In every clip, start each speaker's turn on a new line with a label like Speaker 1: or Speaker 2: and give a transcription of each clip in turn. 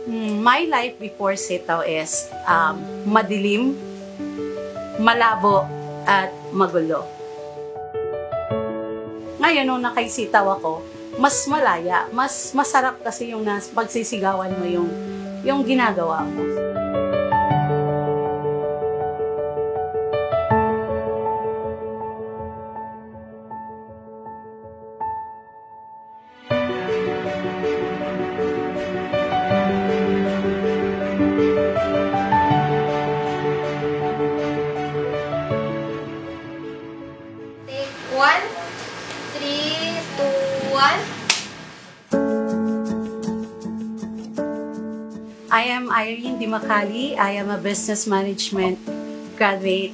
Speaker 1: My life before sitaw is madilim, malabo, at magulo. Ngayon, nung nakaisitaw ako, mas malaya, mas masarap kasi yung pagsisigawan mo yung ginagawa mo.
Speaker 2: Take 1, 3, 2, 1.
Speaker 1: I am Irene Dimacali. I am a business management graduate.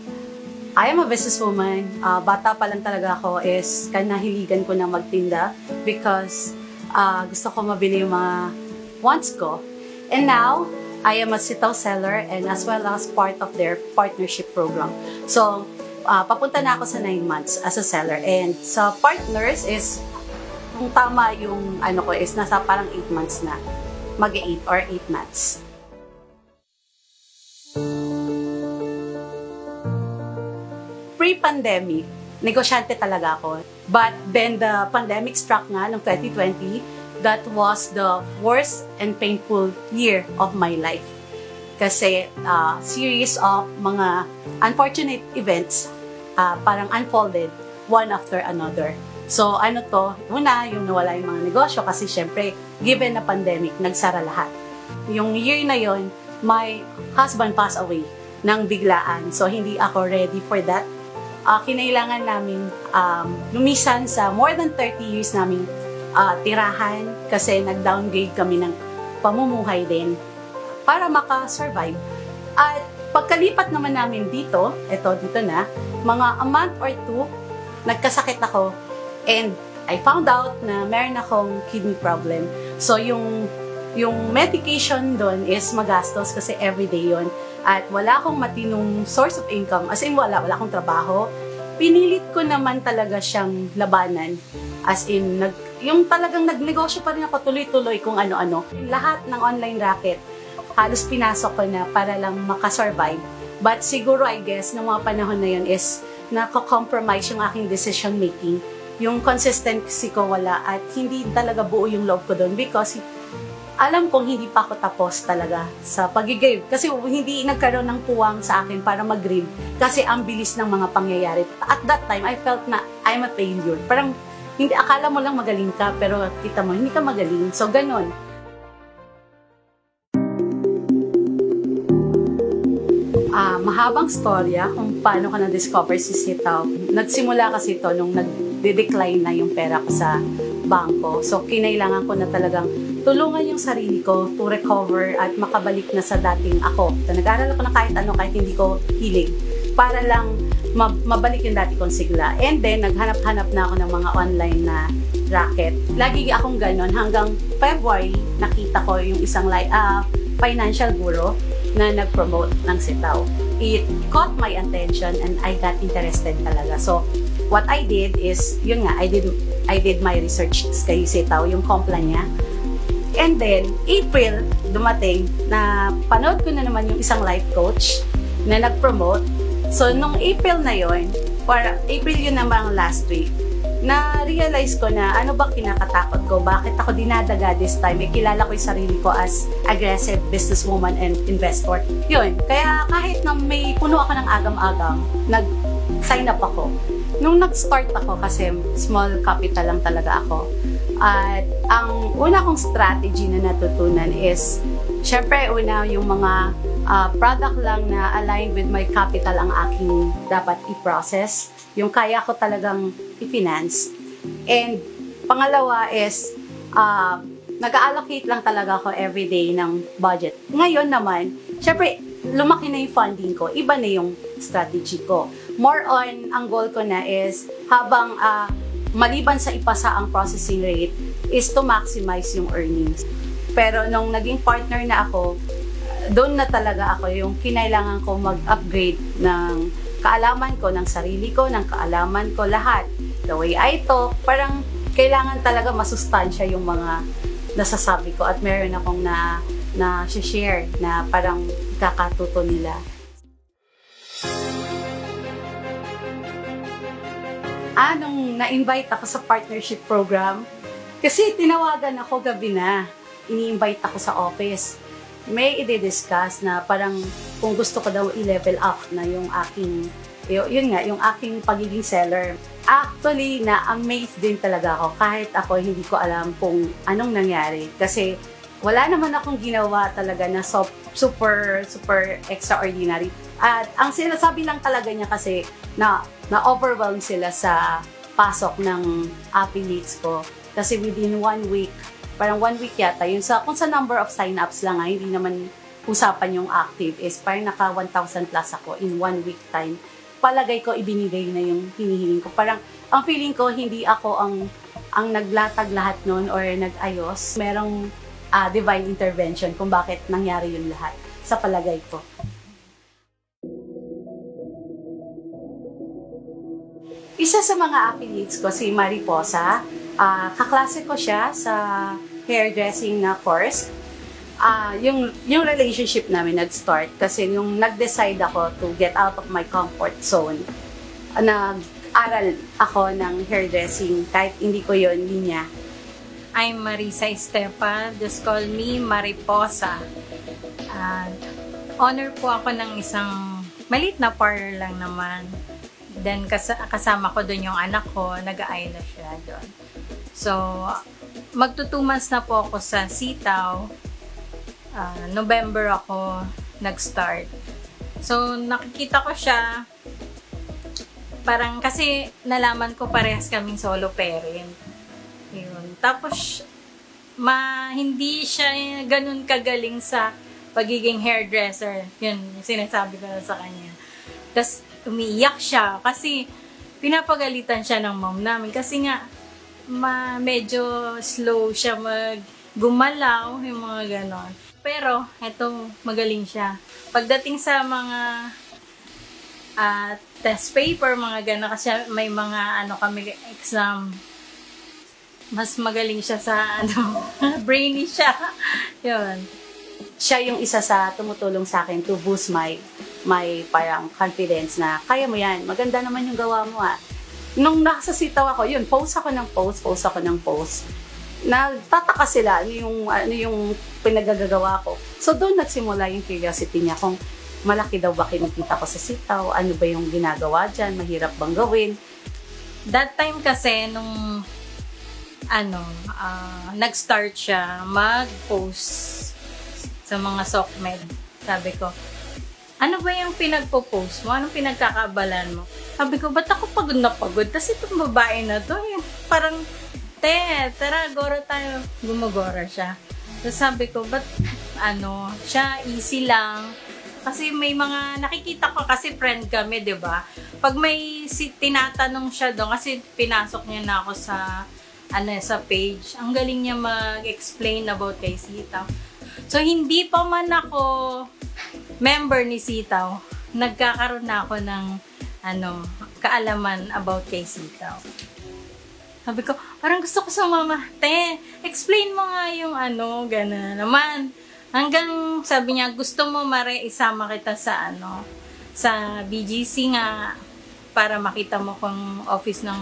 Speaker 1: I am a businesswoman. Bata pa lang talaga ako is nahiligan ko na magtinda because gusto ko mabili yung mga wants ko. And now, I am a sitaw seller and as well as part of their partnership program. So, papunta na ako sa 9 months as a seller. And sa partners is, kung tama yung ano ko is nasa parang 8 months na. Mag-8 or 8 months. Pre-pandemic, negosyante talaga ako. But then the pandemic struck nga noong 2020. That was the worst and painful year of my life. Kasi series of mga unfortunate events parang unfolded one after another. So ano to, una yung nawala yung mga negosyo kasi syempre given na pandemic, nagsara lahat. Yung year na yon, my husband passed away ng biglaan. So hindi ako ready for that. Kinailangan namin lumisan sa more than 30 years naming tirahan kasi nag-downgrade kami ng pamumuhay din para maka-survive. At pagkalipat naman namin dito na, mga a month or 2, nagkasakit ako and I found out na meron akong kidney problem. So yung medication doon is magastos kasi everyday yon at wala akong matinong source of income, as in wala akong trabaho. Pinilit ko naman talaga siyang labanan, as in yung talagang nagnegosyo pa rin ako tuloy-tuloy kung ano-ano. Lahat ng online racket halos pinasok ko na para lang makasurvive. But siguro I guess ng mga panahon na yun is nako-compromise yung aking decision making. Yung consistency ko wala at hindi talaga buo yung love ko doon because alam kong hindi pa ako tapos talaga sa pag-grieve. Kasi hindi nagkaroon ng puwang sa akin para mag-grieve kasi ang bilis ng mga pangyayari. At that time, I felt na I'm a failure. Parang hindi, akala mo lang magaling ka pero kita mo, hindi ka magaling. So, ganun. Mahabang storya kung paano ka na-discover si sitaw. Nagsimula kasi ito nung nag-decline na yung pera ko sa bangko. So, kinailangan ko na talagang tulungan yung sarili ko to recover at makabalik na sa dating ako. So, nag-aaral ako na kahit ano, kahit hindi ko hilig. Para lang mabalik yung dati kong sigla. And then, naghanap-hanap na ako ng mga online na racket. Lagi akong ganon. Hanggang February, nakita ko yung isang financial guru na nag-promote ng sitaw. It caught my attention and I got interested talaga. So, what I did is, yun nga, I did my research kay sitaw, yung kompla niya. And then, April, dumating, na panood ko na naman yung isang life coach na nag-promote. So, nung April na yun, April yun naman last week, na-realize ko na ano bang kinakatakot ko, bakit ako dinadaga this time, kilala ko yung sarili ko as aggressive businesswoman and investor. Yun, kaya kahit na may puno ako ng agam-agam, nag-sign up ako. Nung nag-start ako, kasi small capital lang talaga ako, at ang una kong strategy na natutunan is, syempre una yung mga product lang na aligned with my capital ang aking dapat i-process. Yung kaya ko talagang i-finance. And pangalawa is, nag-allocate lang talaga ako everyday ng budget. Ngayon naman, syempre, lumaki na yung funding ko, iba na yung strategy ko. More on, ang goal ko na is, habang maliban sa ipasa ang processing rate, is to maximize yung earnings. Pero nung naging partner na ako, doon na talaga ako yung kinailangan ko mag-upgrade ng kaalaman ko, ng sarili ko, ng kaalaman ko, lahat. The way I talk, parang kailangan talaga masustansya yung mga nasasabi ko at meron akong na share na parang kakatuto nila. Nung na-invite ako sa partnership program, kasi tinawagan ako gabi na, ini-invite ako sa office. May i-discuss na parang kung gusto ko daw i-level up na yung aking, yun nga, yung aking pagiging seller. Actually, na-amazed din talaga ako kahit ako hindi ko alam kung anong nangyari. Kasi wala naman akong ginawa talaga na super extraordinary. At ang sinasabi lang talaga niya kasi na-overwhelm sila sa pasok ng affiliates ko. Kasi within 1 week, parang 1 week yata, yun kung sa number of sign-ups lang hindi naman usapan yung active is parang naka 1,000 plus ako in 1 week time. Palagay ko ibinigay na yung hinihiling ko. Parang ang feeling ko hindi ako ang naglatag lahat nun or nag-ayos. Merong divine intervention kung bakit nangyari yung lahat sa palagay ko. Isa sa mga affiliates ko, si Mariposa, kaklase ko siya sa hairdressing na course. Yung relationship namin nag-start kasi yung nag-decide ako to get out of my comfort zone, nag-aral ako ng hairdressing kahit hindi ko yun linya.
Speaker 3: I'm Marisa Estepa, just call me Mariposa. Honor po ako ng isang maliit na parlor lang naman. Then kasama ko doon yung anak ko, nag-aayos siya doon. So, magto 2 months na po ako sa Sitaw. November ako nag-start. So, nakikita ko siya, parang kasi nalaman ko parehas kaming solo parent. Yun. Tapos, hindi siya ganun kagaling sa pagiging hairdresser. Yun, sinasabi ko na sa kanya. Tapos, umiiyak siya kasi pinapagalitan siya ng mom namin kasi nga medyo slow siya gumalaw, yung mga ganon. Pero eto, magaling siya. Pagdating sa mga test paper, mga ganon, kasi may mga kami exam, mas magaling siya sa brainy siya. Yun.
Speaker 1: Siya yung isa sa tumutulong sa akin to boost my parang confidence na kaya mo yan, maganda naman yung gawa mo Nung nakasasitaw ako, yun, post ako ng post. Nagtataka sila ano yung pinagagagawa ko. So doon nagsimula yung curiosity niya kung malaki daw ba kinikita ko sa sitaw, ano ba yung ginagawa dyan, mahirap bang gawin.
Speaker 3: That time kasi nung nag-start siya mag-post sa mga SOCMED. Sabi ko, ano ba yung pinagpo-post mo? Anong pinagkakabalan mo? Sabi ko, ba't ako pagod na pagod? Tapos itong babae na to, parang, tara, gora tayo. Gumagora siya. Tapos sabi ko, ba't, siya easy lang. Kasi may mga, nakikita ko kasi friend kami, di ba? Pag may tinatanong siya doon, kasi pinasok niya na ako sa page, ang galing niya mag-explain about kay Sitaw. So, hindi pa man ako member ni Sitaw, nagkakaroon na ako ng kaalaman about kay Sitaw. Sabi ko, parang gusto ko sa mama, explain mo nga yung gano'n naman. Hanggang sabi niya, gusto mo isama kita sa sa BGC nga para makita mo kung office ng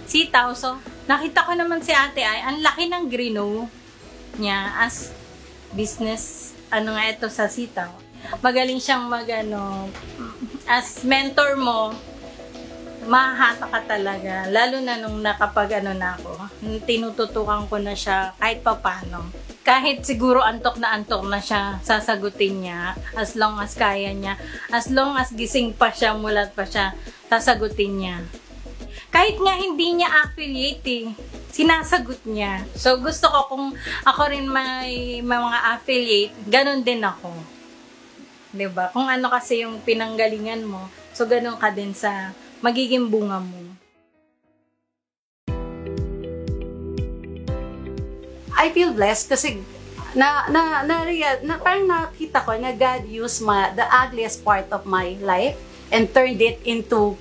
Speaker 3: Sitaw. So, nakita ko naman si ate ay, ang laki ng Grino niya as business, ito sa Sitaw. Magaling siyang as mentor mo, mahata ka talaga. Lalo na nung nakapag na ako, tinututukan ko na siya kahit papano. Kahit siguro antok na siya, sasagutin niya as long as kaya niya. As long as gising pa siya, mulat pa siya, sasagutin niya. Kahit nga hindi niya affiliate sinasagot niya. So gusto ko kung ako rin may mga affiliate, ganun din ako. 'Di ba? Kung ano kasi yung pinanggalingan mo, so ganun ka din sa magiging bunga mo.
Speaker 1: I feel blessed kasi parang nakita ko na God used the ugliest part of my life and turned it into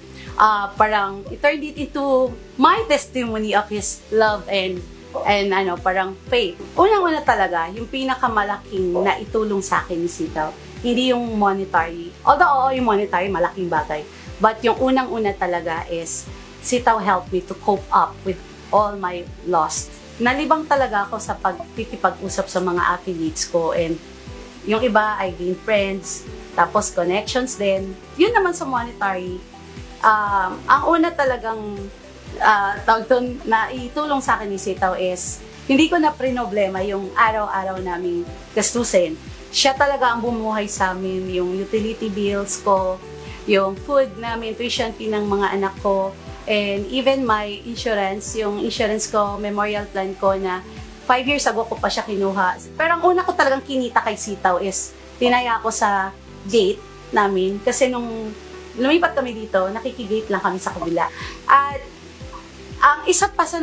Speaker 1: my testimony of His love and and parang faith. Unang-una talaga, yung pinakamalaking na itulong sa akin ni Sitaw, hindi yung monetary. Although, oo, yung monetary, malaking bagay. But yung unang-una talaga is, Sitaw helped me to cope up with all my loss. Nalibang talaga ako sa pagkikipag-usap sa mga affiliates ko, and yung iba, I gained friends, tapos connections din. Yun naman sa monetary, ang una talagang na itulong sa akin ni Sitaw is, hindi ko na problema yung araw-araw naming gastusin. Siya talaga ang bumuhay sa amin, yung utility bills ko, yung food namin, tuition fee ng mga anak ko, and even my insurance, yung insurance ko, memorial plan ko na 5 years ago ko pa siya kinuha. Pero ang una ko talagang kinita kay Sitaw is, tinaya ko sa gate namin, kasi nung lumipat kami dito, nakikigate lang kami sa kabila. At ang isa pa sa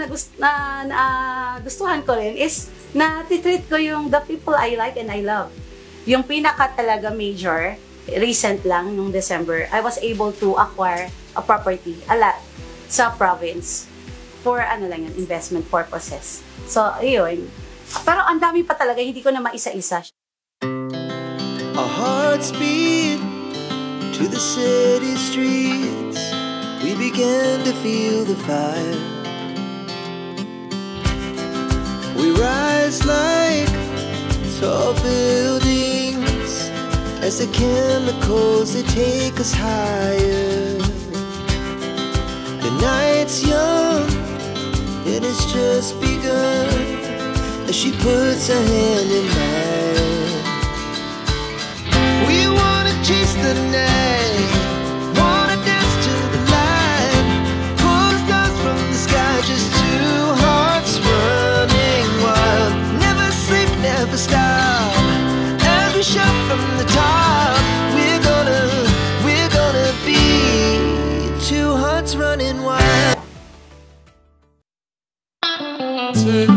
Speaker 1: gustuhan ko rin is na titreat ko yung the people I like and I love. Yung pinaka talaga major, recent lang, nung December, I was able to acquire a property, a lot, sa province for investment purposes. So, yun. Pero ang dami pa talaga, hindi ko na maisa-isa.
Speaker 4: Our hearts beat to the city streets. We began to feel the fire. We rise like tall buildings as the chemicals, they take us higher. The night's young, it has just begun, as she puts her hand in mine. We wanna chase the night, wanna dance to the light, pull the stars from the sky, just two hearts running wild. Never sleep, never stop, as we shout from the top. We're gonna be two hearts running wild. Take